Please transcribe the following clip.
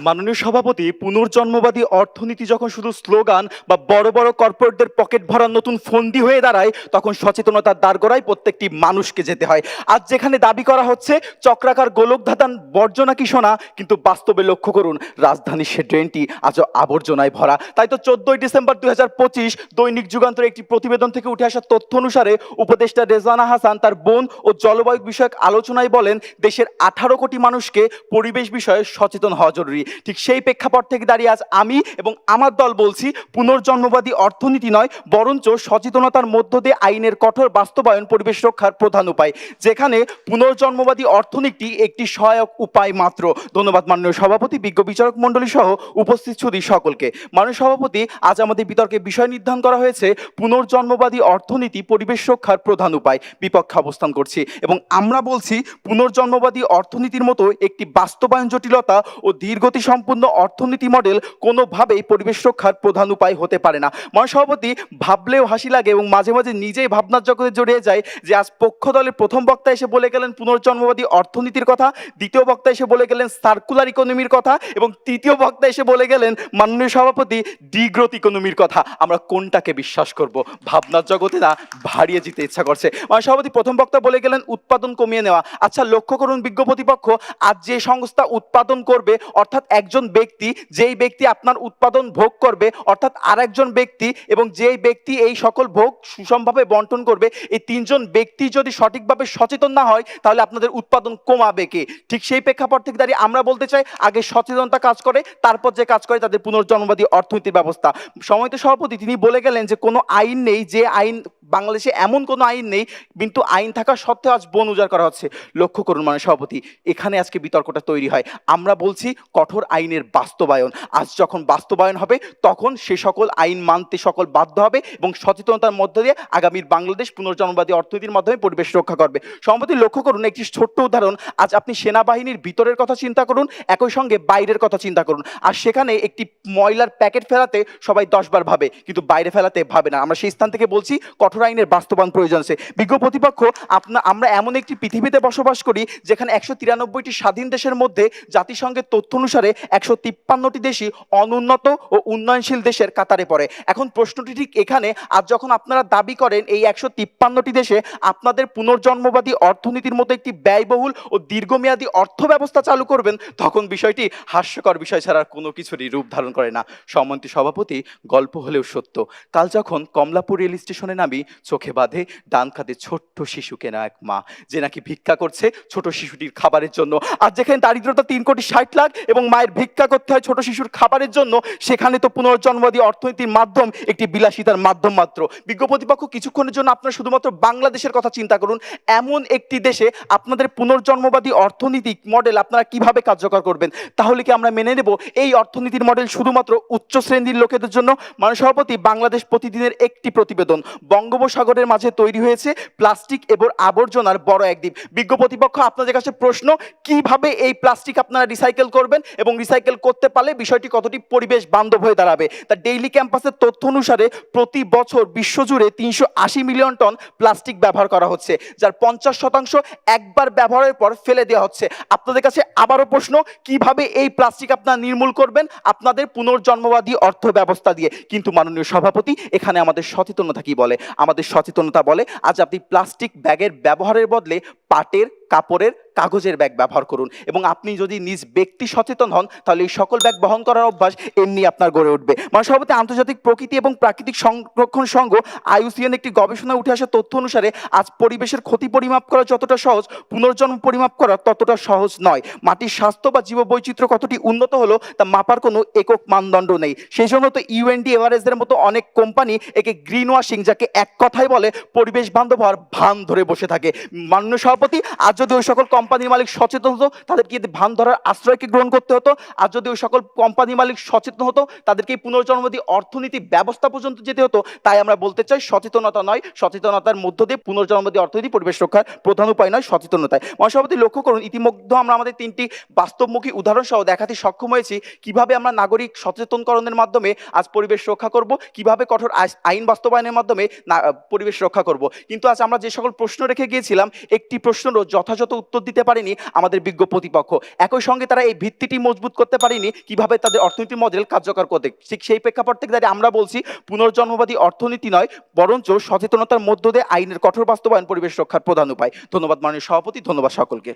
মাননীয় সভাপতি, পুনর্জন্মবাদী অর্থনীতি যখন শুধু স্লোগান বা বড় বড় কর্পোরেটদের পকেট ভরার নতুন ফন্দি হয়ে দাঁড়ায়, তখন সচেতনতার দ্বারগোড়ায় প্রত্যেকটি মানুষকে যেতে হয়। আজ যেখানে দাবি করা হচ্ছে চক্রাকার গোলকধাঁধান বর্জ্য নাকি সোনা, কিন্তু বাস্তবে লক্ষ্য করুন রাজধানীর সে ড্রেনটি আজও আবর্জনায় ভরা। তাই তো 14 ডিসেম্বর 2025 দৈনিক যুগান্তর একটি প্রতিবেদন থেকে উঠে আসা তথ্য অনুসারে উপদেষ্টা রেজওয়ানা হাসান তার বন ও জলবায়ু বিষয়ক আলোচনায় বলেন, দেশের 18 কোটি মানুষকে পরিবেশ বিষয়ে সচেতন হওয়া জরুরি। ঠিক সেই প্রেক্ষাপট থেকে দাঁড়িয়ে আজ আমি এবং আমার দল বলছি, পুনর্জন্মবাদী অর্থনীতি নয়, বরঞ্চ সচেতনতার মধ্য দিয়ে আইনের কঠোর বাস্তবায়ন পরিবেশ রক্ষার প্রধান উপায়, যেখানে পুনর্জন্মবাদী অর্থনীতি একটি সহায়ক উপায় মাত্র। ধন্যবাদ মাননীয় সভাপতি, বিজ্ঞ বিচারক মণ্ডলী সহ উপস্থিত সুধী সকলকে। মাননীয় সভাপতি, আজ আমাদের বিতর্কে বিষয় নির্ধারণ করা হয়েছে পুনর্জন্মবাদী অর্থনীতি পরিবেশ রক্ষার প্রধান উপায়। বিপক্ষে অবস্থান করছি এবং আমরা বলছি পুনর্জন্মবাদী অর্থনীতির মতো একটি বাস্তবায়ন জটিলতা ও ধীরগতি সম্পূর্ণ অর্থনীতি মডেল কোনোভাবেই পরিবেশ রক্ষার প্রধান উপায় হতে পারে না। মাননীয় সভাপতি, ভাবলেও হাসি লাগে এবং মাঝে মাঝে নিজেই ভাবনার জগতে জড়িয়ে যায় যে আজ পক্ষ দলের প্রথম বক্তা এসে বলে গেলেন পুনর্জন্মবাদী অর্থনীতির কথা, দ্বিতীয় বক্তা এসে বলে গেলেন সার্কুলার ইকোনমির কথা এবং তৃতীয় বক্তা এসে বলে গেলেন মাননীয় সভাপতি ডিগ্রোথ ইকোনমির কথা। আমরা কোনটাকে বিশ্বাস করব? ভাবনার জগতে না ভারিয়ে যেতে ইচ্ছা করছে। মাননীয় সভাপতি, প্রথম বক্তা বলে গেলেন উৎপাদন কমিয়ে নেওয়া। আচ্ছা লক্ষ্য করুন বিজ্ঞ প্রতিপক্ষ, আজ যে সংস্থা উৎপাদন করবে, অর্থাৎ একজন ব্যক্তি, যেই ব্যক্তি আপনার উৎপাদন ভোগ করবে, অর্থাৎ আরেকজন ব্যক্তি এবং যেই ব্যক্তি এই সকল ভোগ সুষমভাবে বন্টন করবে, এই তিনজন ব্যক্তি যদি সঠিকভাবে সচেতন না হয়, তাহলে আপনাদের উৎপাদন কমাবে কে? ঠিক সেই প্রেক্ষাপট থেকে দাঁড়িয়ে আমরা বলতে চাই, আগে সচেতনতা কাজ করে, তারপর যে কাজ করে তাদের পুনর্জন্মবাদী অর্থনীতির ব্যবস্থা। সময়ত সভাপতি, তিনি বলে গেলেন যে কোনো আইন নেই, যে আইন বাংলাদেশে এমন কোনো আইন নেই, কিন্তু আইন থাকা সত্ত্বেও আজ বন উজাড় করা হচ্ছে। লক্ষ্য করুন মাননীয় সভাপতি, এখানে আজকে বিতর্কটা তৈরি হয়। আমরা বলছি কঠোর আইনের বাস্তবায়ন। আজ যখন বাস্তবায়ন হবে, তখন সে সকল আইন মানতে সকল বাধ্য হবে এবং সচেতনতার মধ্য দিয়ে আগামীর বাংলাদেশ পুনর্জন্মবাদী অর্থনীতির মাধ্যমে পরিবেশ রক্ষা করবে। সভাপতি, লক্ষ্য করুন একটি ছোট্ট উদাহরণ, আজ আপনি সেনাবাহিনীর ভিতরের কথা চিন্তা করুন, একই সঙ্গে বাইরের কথা চিন্তা করুন। আর সেখানে একটি ময়লার প্যাকেট ফেলাতে সবাই 10 বার ভাবে, কিন্তু বাইরে ফেলাতে ভাবে না। আমরা সেই স্থান থেকে বলছি কঠোর আইনের বাস্তবায়ন প্রয়োজন আছে। বিজ্ঞ প্রতিপক্ষ, আমরা এমন একটি পৃথিবীতে বসবাস করি যেখানে 193টি স্বাধীন দেশের মধ্যে জাতিসংঘের তথ্য অনুসারে 153টি দেশই অনুন্নত ও উন্নয়নশীল দেশের কাতারে পড়ে। এখন প্রশ্নটি ঠিক এখানে, আজ যখন আপনারা দাবি করেন এই 153টি দেশে আপনাদের পুনর্জন্মবাদী অর্থনীতির মতো একটি ব্যয়বহুল ও দীর্ঘমেয়াদী অর্থ ব্যবস্থা চালু করবেন, তখন বিষয়টি হাস্যকর বিষয় ছাড়া কোনো কিছুরই রূপ ধারণ করে না। সম্মানিত সভাপতি, গল্প হলেও সত্য, কাল যখন কমলাপুর রেল স্টেশনে নামি, চোখে বাঁধে ডান কাঁধে ছোট্ট শিশুকে না এক মা, যে নাকি ভিক্ষা করছে ছোট শিশুটির খাবারের জন্য। আর যেখানে দারিদ্রতা 3,60,00,000 এবং মায়ের ভিক্ষা করতে হয় ছোট শিশুর খাবারের জন্য, সেখানে তো পুনর্জন্মবাদী অর্থনীতির মাধ্যম একটি বিলাসিতার মাধ্যম মাত্র। বিজ্ঞ প্রতিপক্ষ, কিছুক্ষণের জন্য আপনারা শুধুমাত্র বাংলাদেশের কথা চিন্তা করুন। এমন একটি দেশে আপনাদের পুনর্জন্মবাদী অর্থনৈতিক মডেল আপনারা কিভাবে কার্যকর করবেন? তাহলে কি আমরা মেনে নেব এই অর্থনীতির মডেল শুধুমাত্র উচ্চ শ্রেণীর লোকেদের জন্য? মাননীয় সভাপতি, বাংলাদেশ প্রতিদিনের একটি প্রতিবেদন, বঙ্গোপসাগরের মাঝে তৈরি হয়েছে প্লাস্টিক এবং আবর্জনার বড় এক দ্বীপ। বিজ্ঞ প্রতিপক্ষ, আপনাদের কাছে প্রশ্ন, কিভাবে এই প্লাস্টিক আপনারা রিসাইকেল করবেন এবং রিসাইকেল করতে পারলে বিষয়টি কতটি পরিবেশ বান্ধব হয়ে দাঁড়াবে? তা ডেইলি ক্যাম্পাসের তথ্য অনুসারে প্রতি বছর বিশ্বজুড়ে 380 মিলিয়ন টন প্লাস্টিক ব্যবহার করা হচ্ছে, যার 50% একবার ব্যবহারের পর ফেলে দেওয়া হচ্ছে। আপনাদের কাছে আবারও প্রশ্ন, কিভাবে এই প্লাস্টিক আপনারা নির্মূল করবেন? আপনাদের পুনর্জন্মবাদী অর্থ ব্যবস্থা দিয়ে। কিন্তু মাননীয় সভাপতি, এখানে আমাদের সচেতনতা কি বলে? আমাদের সচেতনতা বলে আজ আপনি প্লাস্টিক ব্যাগের ব্যবহারের বদলে পাটের, কাপড়ের, কাগজের ব্যাগ ব্যবহার করুন এবং আপনি যদি নিজ ব্যক্তি সচেতন হন, তাহলে এই সকল ব্যাগ বহন করার অভ্যাস এমনি আপনার গড়ে উঠবে। মাননীয় সভাপতি, আন্তর্জাতিক প্রকৃতি এবং প্রাকৃতিক সংরক্ষণ সংঘ IUCN একটি গবেষণায় উঠে আসা তথ্য অনুসারে আজ পরিবেশের ক্ষতি পরিমাপ করা যতটা সহজ, পুনর্জন্ম পরিমাপ করা ততটা সহজ নয়। মাটির স্বাস্থ্য বা জীববৈচিত্র্য কতটি উন্নত হলো তা মাপার কোনো একক মানদণ্ড নেই। সেই জন্য তো UND এভারেজের মতো অনেক কোম্পানি একে গ্রিন ওয়াশিং, যাকে এক কথায় বলে পরিবেশ বান্ধব হওয়ার ভান ধরে বসে থাকে। মাননীয় সভাপতি, আজ যদি ওই সকল কোম্পানির মালিক সচেতন হতো, তাদেরকে ভান ধরার আশ্রয়কে গ্রহণ করতে হতো। আর যদি ওই সকল কোম্পানির মালিক সচেতন হতো, তাদেরকে পুনর্জন্মবাদী অর্থনীতি ব্যবস্থা পর্যন্ত যেতে হতো। তাই আমরা বলতে চাই, সচেতনতা নয়, সচেতনতার মধ্য দিয়ে পুনর্জন্মবাদী অর্থনীতি পরিবেশ রক্ষার প্রধান উপায় নয়, সচেতনতায়। মাননীয় সভাপতি, লক্ষ্য করুন ইতিমধ্যে আমরা আমাদের 3টি বাস্তবমুখী উদাহরণ সহ দেখাতে সক্ষম হয়েছি কিভাবে আমরা নাগরিক সচেতনকরণের মাধ্যমে আজ পরিবেশ রক্ষা করব, কিভাবে কঠোর আইন বাস্তবায়নের মাধ্যমে পরিবেশ রক্ষা করব। কিন্তু আজ আমরা যে সকল প্রশ্ন রেখে গিয়েছিলাম, একটি প্রশ্নেরও যথাযথ যথাযথ উত্তর দিতে পারেনি আমাদের বিজ্ঞ প্রতিপক্ষ। একই সঙ্গে তারা এই ভিত্তিটি মজবুত করতে পারেনি কিভাবে তাদের অর্থনীতি মডেল কার্যকর করতে। ঠিক সেই প্রেক্ষাপট থেকে দাঁড়িয়ে আমরা বলছি পুনর্জন্মবাদী অর্থনীতি নয়, বরঞ্চ সচেতনতার মধ্য দিয়ে আইনের কঠোর বাস্তবায়ন পরিবেশ রক্ষার প্রধান উপায়। ধন্যবাদ মাননীয় সভাপতি, ধন্যবাদ সকলকে।